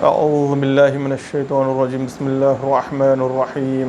اعوذ باللہ من الشیطان الرجیم بسم اللہ الرحمن الرحیم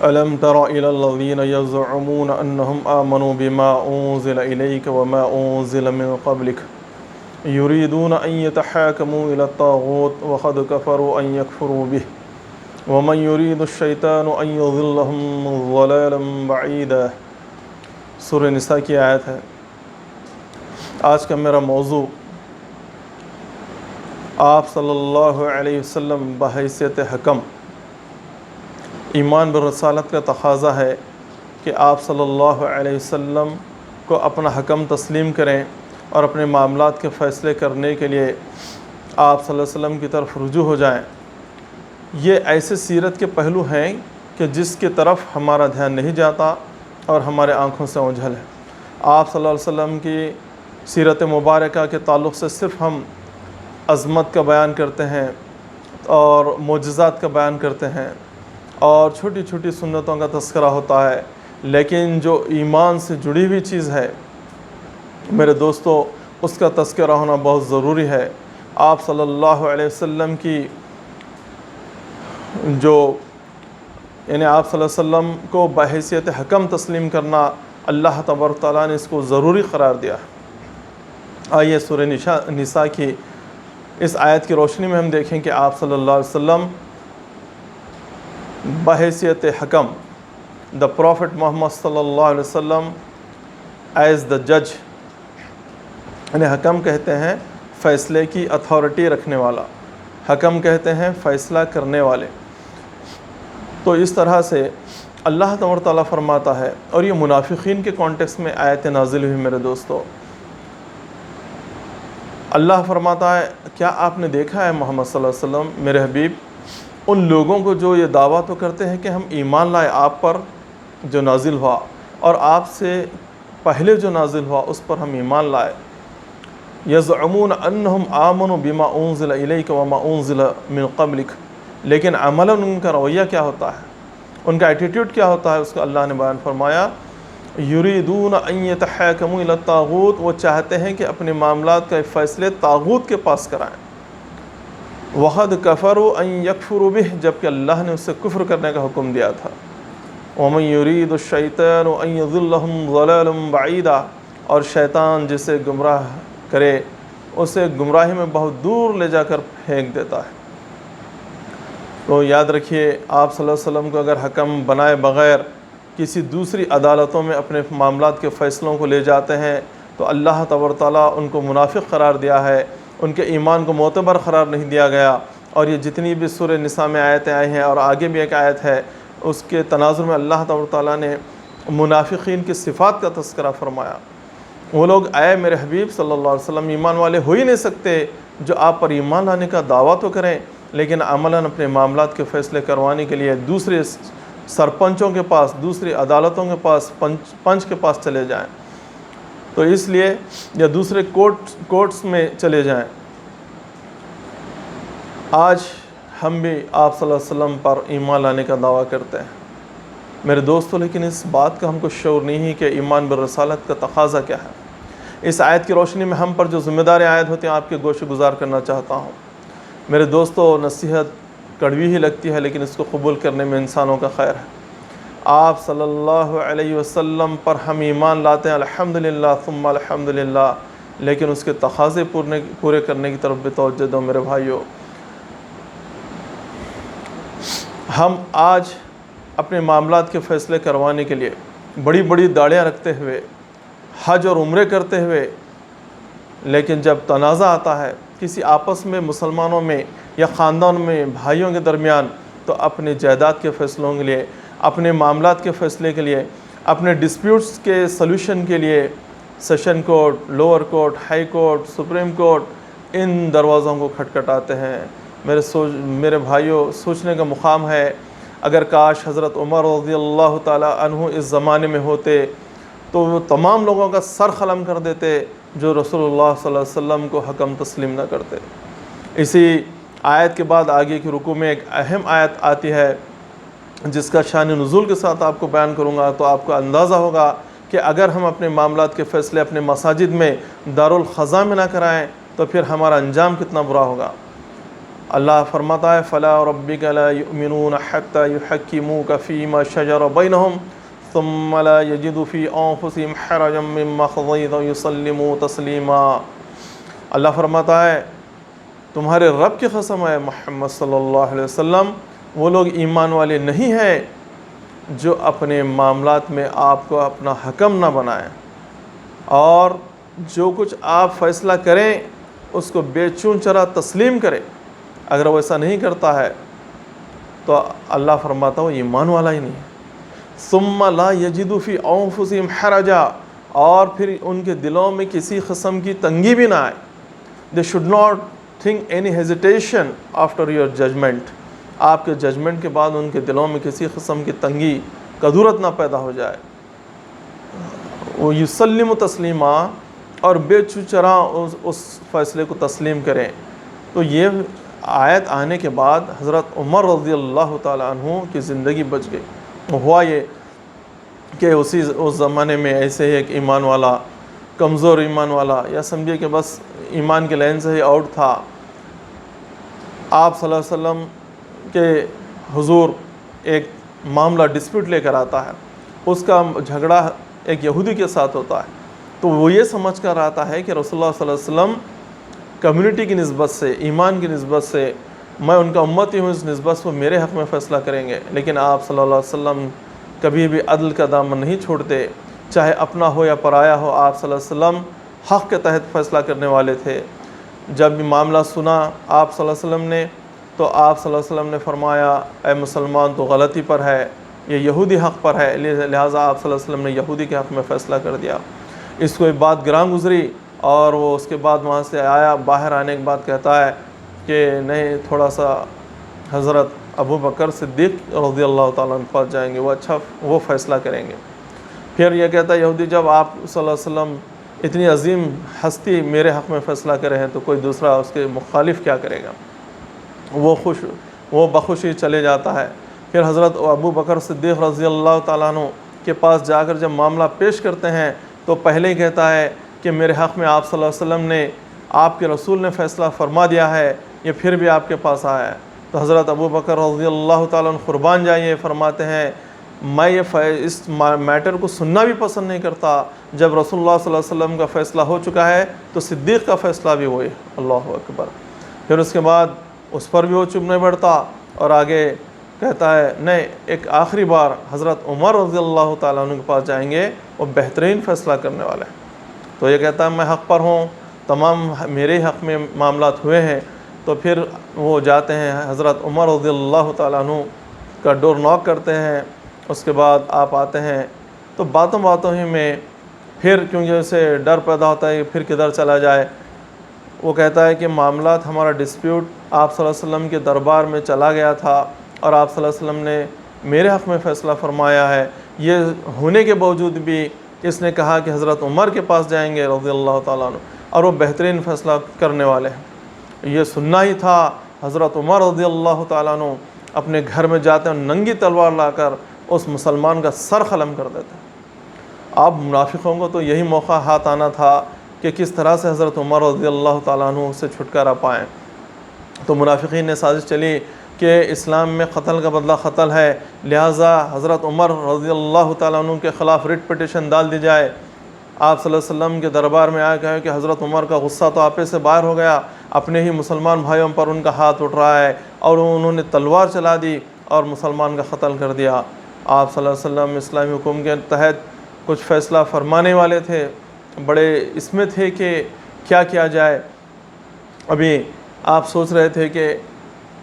الم تر الی الذین یزعمون انہم آمنوا بما انزل الیک وما انزل من قبلک یریدون ان یتحاکموا الی الطاغوت وقد کفروا ان یکفروا به ومن یرید الشیطان ان یضلهم ضلالا بعیدا۔ سورہ نساء کی آیت ہے۔ آج کا میرا موضوع آپ صلی اللہ علیہ وسلم بحیثیت حکم، ایمان بالرسالت کا تقاضا ہے کہ آپ صلی اللہ علیہ وسلم کو اپنا حکم تسلیم کریں اور اپنے معاملات کے فیصلے کرنے کے لیے آپ صلی اللہ علیہ وسلم کی طرف رجوع ہو جائیں۔ یہ ایسے سیرت کے پہلو ہیں کہ جس کی طرف ہمارا دھیان نہیں جاتا اور ہمارے آنکھوں سے اوجھل ہے۔ آپ صلی اللہ علیہ وسلم کی سیرت مبارکہ کے تعلق سے صرف ہم عظمت کا بیان کرتے ہیں اور معجزات کا بیان کرتے ہیں اور چھوٹی چھوٹی سنتوں کا تذکرہ ہوتا ہے، لیکن جو ایمان سے جڑی ہوئی چیز ہے میرے دوستو، اس کا تذکرہ ہونا بہت ضروری ہے۔ آپ صلی اللہ علیہ وسلم کی یعنی آپ صلی اللہ علیہ وسلم کو بحیثیت حکم تسلیم کرنا اللہ تبارک تعالیٰ نے اس کو ضروری قرار دیا ہے۔ آئیے سورہ نساء کی اس آیت کی روشنی میں ہم دیکھیں کہ آپ صلی اللہ علیہ وسلم بحیثیت حکم، دا پروفٹ محمد صلی اللہ علیہ وسلم ایز دا جج، یعنی حکم کہتے ہیں فیصلے کی اتھارٹی رکھنے والا، حکم کہتے ہیں فیصلہ کرنے والے۔ تو اس طرح سے اللہ تبارک تعالیٰ فرماتا ہے، اور یہ منافقین کے کانٹیکس میں آیت نازل ہوئی میرے دوستو۔ اللہ فرماتا ہے، کیا آپ نے دیکھا ہے محمد صلی اللہ علیہ وسلم میرے حبیب، ان لوگوں کو جو یہ دعویٰ تو کرتے ہیں کہ ہم ایمان لائے آپ پر جو نازل ہوا اور آپ سے پہلے جو نازل ہوا اس پر ہم ایمان لائے، یزعمون انہم آمنوا بما انزل الیک وما انزل من قبلک، لیکن عملاً ان کا رویہ کیا ہوتا ہے، ان کا ایٹیٹیوڈ کیا ہوتا ہے، اس کو اللہ نے بیان فرمایا، یریدون ان یتحاکموا الی الطاغوت، وہ چاہتے ہیں کہ اپنے معاملات کا فیصلے طاغوت کے پاس کرائیں، وقد کفروا ان یکفروا بہ، جبکہ اللہ نے اس سے کفر کرنے کا حکم دیا تھا، ومن یرید الشیطان ان یضلهم ضلالا بعیدا، اور شیطان جسے گمراہ کرے اسے گمراہی میں بہت دور لے جا کر پھینک دیتا ہے۔ تو یاد رکھیے، آپ صلی اللہ علیہ وسلم کو اگر حکم بنائے بغیر کسی دوسری عدالتوں میں اپنے معاملات کے فیصلوں کو لے جاتے ہیں تو اللہ تبارک تعالیٰ ان کو منافق قرار دیا ہے، ان کے ایمان کو معتبر قرار نہیں دیا گیا۔ اور یہ جتنی بھی سورہ نساء میں آیتیں آئی ہیں اور آگے بھی ایک آیت ہے، اس کے تناظر میں اللہ تبارک تعالیٰ نے منافقین کی صفات کا تذکرہ فرمایا۔ وہ لوگ اے میرے حبیب صلی اللہ علیہ وسلم ایمان والے ہو ہی نہیں سکتے جو آپ پر ایمان لانے کا دعویٰ تو کریں لیکن عملاً اپنے معاملات کے فیصلے کروانے کے لیے دوسرے سرپنچوں کے پاس، دوسری عدالتوں کے پاس، پنچ کے پاس چلے جائیں، تو اس لیے یا دوسرے کورٹس میں چلے جائیں۔ آج ہم بھی آپ صلی اللہ علیہ وسلم پر ایمان لانے کا دعویٰ کرتے ہیں میرے دوستو، لیکن اس بات کا ہم کو شعور نہیں ہے کہ ایمان بالرسالت کا تقاضا کیا ہے۔ اس آیت کی روشنی میں ہم پر جو ذمہ داری عائد ہوتی ہیں آپ کے گوش گزار کرنا چاہتا ہوں۔ میرے دوستو، نصیحت کڑوی ہی لگتی ہے لیکن اس کو قبول کرنے میں انسانوں کا خیر ہے۔ آپ صلی اللہ علیہ وسلم پر ہم ایمان لاتے ہیں الحمدللہ ثم الحمدللہ، لیکن اس کے تقاضے پورے کرنے کی طرف بھی توجہ دو میرے بھائیوں۔ ہم آج اپنے معاملات کے فیصلے کروانے کے لیے بڑی بڑی داڑیاں رکھتے ہوئے، حج اور عمرے کرتے ہوئے، لیکن جب تنازع آتا ہے کسی آپس میں مسلمانوں میں یا خاندان میں بھائیوں کے درمیان، تو اپنے جائیداد کے فیصلوں کے لیے، اپنے معاملات کے فیصلے کے لیے، اپنے ڈسپیوٹس کے سلوشن کے لیے session court, lower court, high court, supreme court, ان دروازوں کو کھٹکھٹاتے ہیں۔ میرے بھائیوں، سوچنے کا مقام ہے، اگر کاش حضرت عمر رضی اللہ تعالیٰ عنہ اس زمانے میں ہوتے تو وہ تمام لوگوں کا سر قلم کر دیتے جو رسول اللہ صلی اللہ علیہ وسلم کو حکم تسلیم نہ کرتے۔ اسی آیت کے بعد آگے کی رکوع میں ایک اہم آیت آتی ہے جس کا شان نزول کے ساتھ آپ کو بیان کروں گا، تو آپ کو اندازہ ہوگا کہ اگر ہم اپنے معاملات کے فیصلے اپنے مساجد میں دارالخضا میں نہ کرائیں تو پھر ہمارا انجام کتنا برا ہوگا۔ اللہ فرماتا ہے فلا ربک لا یؤمنون حتی یحکموک فیما شجر بینہم ثم لا یجدوا فی انفسہم حرجا مما قضیت ویسلموا تسلیما۔ اللہ فرماتا ہے تمہارے رب کی قسم ہے محمد صلی اللہ علیہ وسلم، وہ لوگ ایمان والے نہیں ہیں جو اپنے معاملات میں آپ کو اپنا حکم نہ بنائیں، اور جو کچھ آپ فیصلہ کریں اس کو بے چون چرا تسلیم کرے۔ اگر وہ ایسا نہیں کرتا ہے تو اللہ فرماتا وہ ایمان والا ہی نہیں ہے۔ ثم لا یجدوا فی انفسہم حرجا، اور پھر ان کے دلوں میں کسی قسم کی تنگی بھی نہ آئے۔ They should not think any hesitation after your judgment، آپ کے ججمنٹ کے بعد ان کے دلوں میں کسی قسم کی تنگی کدورت نہ پیدا ہو جائے۔ وہ یسلم تسلیما، اور بے چوچرا اس فیصلے کو تسلیم کریں۔ تو یہ آیت آنے کے بعد حضرت عمر رضی اللہ تعالیٰ عنہ کی زندگی بچ گئی۔ ہوا یہ کہ اس زمانے میں ایسے ہی ایک ایمان والا، کمزور ایمان والا، یا سمجھے کہ بس ایمان کے لائن سے ہی آؤٹ تھا، آپ صلی اللہ علیہ وسلم کے حضور ایک معاملہ ڈسپیوٹ لے کر آتا ہے، اس کا جھگڑا ایک یہودی کے ساتھ ہوتا ہے، تو وہ یہ سمجھ کر آتا ہے کہ رسول اللہ صلی اللہ علیہ وسلم کمیونٹی کی نسبت سے، ایمان کی نسبت سے، میں ان کا امتی ہوں، اس نسبت سے وہ میرے حق میں فیصلہ کریں گے۔ لیکن آپ صلی اللہ علیہ وسلم کبھی بھی عدل کا دامن نہیں چھوڑتے، چاہے اپنا ہو یا پرایا ہو، آپ صلی اللہ علیہ وسلم حق کے تحت فیصلہ کرنے والے تھے۔ جب بھی معاملہ سنا آپ صلی اللہ علیہ وسلم نے، تو آپ صلی اللہ علیہ وسلم نے فرمایا اے مسلمان تو غلطی پر ہے، یہ یہودی حق پر ہے، لہٰذا آپ صلی اللہ علیہ وسلم نے یہودی کے حق میں فیصلہ کر دیا۔ اس کو ایک بات گراں گزری، اور وہ اس کے بعد وہاں سے آیا، باہر آنے کے بعد کہتا ہے کہ نہیں، تھوڑا سا حضرت ابو بکر صدیق رضی اللہ تعالیٰ عنہ پاس جائیں گے، وہ فیصلہ کریں گے۔ پھر یہ کہتا ہے یہودی جب آپ صلی اللہ علیہ وسلم اتنی عظیم ہستی میرے حق میں فیصلہ کرے ہیں تو کوئی دوسرا اس کے مخالف کیا کرے گا؟ وہ بخوشی چلے جاتا ہے۔ پھر حضرت ابو بکر صدیق رضی اللہ تعالیٰ عنہ کے پاس جا کر جب معاملہ پیش کرتے ہیں تو پہلے ہی کہتا ہے کہ میرے حق میں آپ صلی اللہ علیہ وسلم نے، آپ کے رسول نے فیصلہ فرما دیا ہے، یہ پھر بھی آپ کے پاس آیا ہے۔ تو حضرت ابو بکر رضی اللہ تعالیٰ عنہ قربان جائیے، فرماتے ہیں میں اس میٹر کو سننا بھی پسند نہیں کرتا، جب رسول اللہ صلی اللہ علیہ وسلم کا فیصلہ ہو چکا ہے تو صدیق کا فیصلہ بھی ہوئے، اللہ اکبر۔ پھر اس کے بعد اس پر بھی وہ چپ نہیں بیٹھتا، اور آگے کہتا ہے نہیں، ایک آخری بار حضرت عمر رضی اللہ تعالیٰ عنہ کے پاس جائیں گے، وہ بہترین فیصلہ کرنے والے ہیں۔ تو یہ کہتا ہے میں حق پر ہوں، تمام میرے حق میں معاملات ہوئے ہیں۔ تو پھر وہ جاتے ہیں، حضرت عمر رضی اللہ تعالیٰ عنہ کا ڈور ناک کرتے ہیں، اس کے بعد آپ آتے ہیں، تو باتوں باتوں ہی میں پھر کیونکہ اسے ڈر پیدا ہوتا ہے کہ پھر کدھر چلا جائے، وہ کہتا ہے کہ معاملات ہمارا ڈسپیوٹ آپ صلی اللہ علیہ وسلم کے دربار میں چلا گیا تھا، اور آپ صلی اللہ علیہ وسلم نے میرے حق میں فیصلہ فرمایا ہے۔ یہ ہونے کے باوجود بھی اس نے کہا کہ حضرت عمر کے پاس جائیں گے رضی اللہ تعالیٰ عنہ، اور وہ بہترین فیصلہ کرنے والے ہیں۔ یہ سننا ہی تھا، حضرت عمر رضی اللہ تعالیٰ عنہ اپنے گھر میں جاتے ہیں، ننگی تلوار لا کر اس مسلمان کا سر قلم کر دیتے ہیں۔ اب منافقوں کو تو یہی موقع ہاتھ آنا تھا کہ کس طرح سے حضرت عمر رضی اللہ تعالیٰ عنہ سے چھٹکارا پائیں۔ تو منافقین نے سازش چلی کہ اسلام میں قتل کا بدلہ قتل ہے، لہٰذا حضرت عمر رضی اللہ تعالیٰ عنہ کے خلاف ریٹ پٹیشن ڈال دی جائے۔ آپ صلی اللہ علیہ وسلم کے دربار میں آیا کہا کہ حضرت عمر کا غصہ تو آپے سے باہر ہو گیا، اپنے ہی مسلمان بھائیوں پر ان کا ہاتھ اٹھ رہا ہے، اور انہوں نے تلوار چلا دی اور مسلمان کا قتل کر دیا۔ آپ صلی اللہ علیہ وسلم اسلامی حکم کے تحت کچھ فیصلہ فرمانے والے تھے، بڑے اس میں تھے کہ کیا کیا جائے۔ ابھی آپ سوچ رہے تھے کہ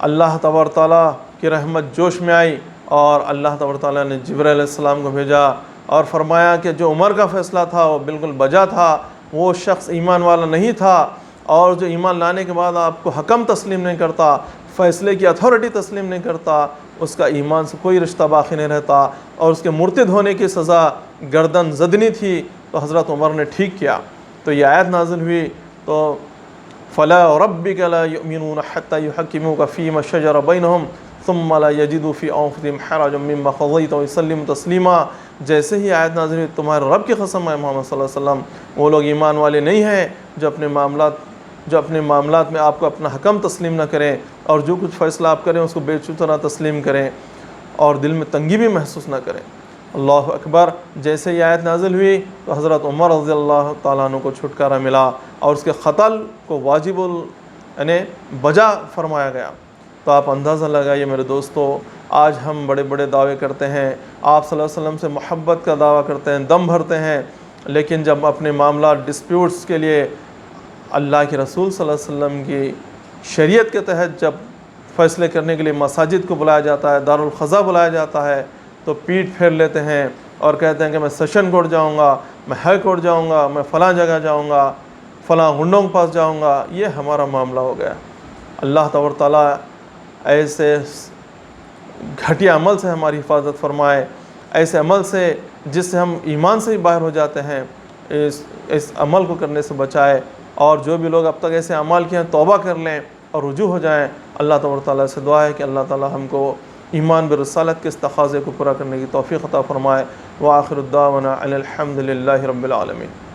اللہ تبارک تعالیٰ کی رحمت جوش میں آئی، اور اللہ تبارک تعالیٰ نے جبرائیل علیہ السلام کو بھیجا اور فرمایا کہ جو عمر کا فیصلہ تھا وہ بالکل بجا تھا، وہ شخص ایمان والا نہیں تھا، اور جو ایمان لانے کے بعد آپ کو حکم تسلیم نہیں کرتا، فیصلے کی اتھارٹی تسلیم نہیں کرتا، اس کا ایمان سے کوئی رشتہ باقی نہیں رہتا، اور اس کے مرتد ہونے کی سزا گردن زدنی تھی۔ تو حضرت عمر نے ٹھیک کیا۔ تو یہ آیت نازل ہوئی، تو فلا ربک لا یؤمنون حتی یحکموک فیما شجر بینہم ثم لا یجدوا فی انفسہم حرجا مما قضیت ویسلموا تسلیما۔ جیسے ہی آیت نازل ہوئی، تمہارے رب کی قسم ہے محمد صلی اللہ علیہ وسلم، وہ لوگ ایمان والے نہیں ہیں جو اپنے معاملات جو اپنے معاملات میں آپ کو اپنا حکم تسلیم نہ کریں اور جو کچھ فیصلہ آپ کریں اس کو بے چترا تسلیم کریں اور دل میں تنگی بھی محسوس نہ کریں۔ اللہ اکبر۔ جیسے یہ آیت نازل ہوئی تو حضرت عمر رضی اللہ تعالیٰ عنہ کو چھٹکارا ملا اور اس کے قتل کو واجب یعنی بجا فرمایا گیا۔ تو آپ اندازہ لگائیے میرے دوستو، آج ہم بڑے بڑے دعوے کرتے ہیں، آپ صلی اللہ علیہ وسلم سے محبت کا دعویٰ کرتے ہیں، دم بھرتے ہیں، لیکن جب اپنے معاملات ڈسپیوٹس کے لیے اللہ کے رسول صلی اللہ علیہ وسلم کی شریعت کے تحت جب فیصلے کرنے کے لیے مساجد کو بلایا جاتا ہے، دارالقضاء بلایا جاتا ہے، تو پیٹ پھیر لیتے ہیں اور کہتے ہیں کہ میں سیشن کورٹ جاؤں گا، میں ہائی کورٹ جاؤں گا، میں فلاں جگہ جاؤں گا، فلاں گنڈوں کے پاس جاؤں گا۔ یہ ہمارا معاملہ ہو گیا۔ اللہ تبارک تعالیٰ ایسے گھٹیا عمل سے ہماری حفاظت فرمائے، ایسے عمل سے جس سے ہم ایمان سے ہی باہر ہو جاتے ہیں، اس عمل کو کرنے سے بچائے، اور جو بھی لوگ اب تک ایسے اعمال کیے ہیں توبہ کر لیں اور رجوع ہو جائیں۔ اللہ تبارک تعالیٰ سے دعا ہے کہ اللہ تعالیٰ ہم کو ایمان برسالت کے اس تقاضے کو پورا کرنے کی توفیق عطا فرمائے۔ وآخر الدعوانا ان الحمد للہ رب العالمین۔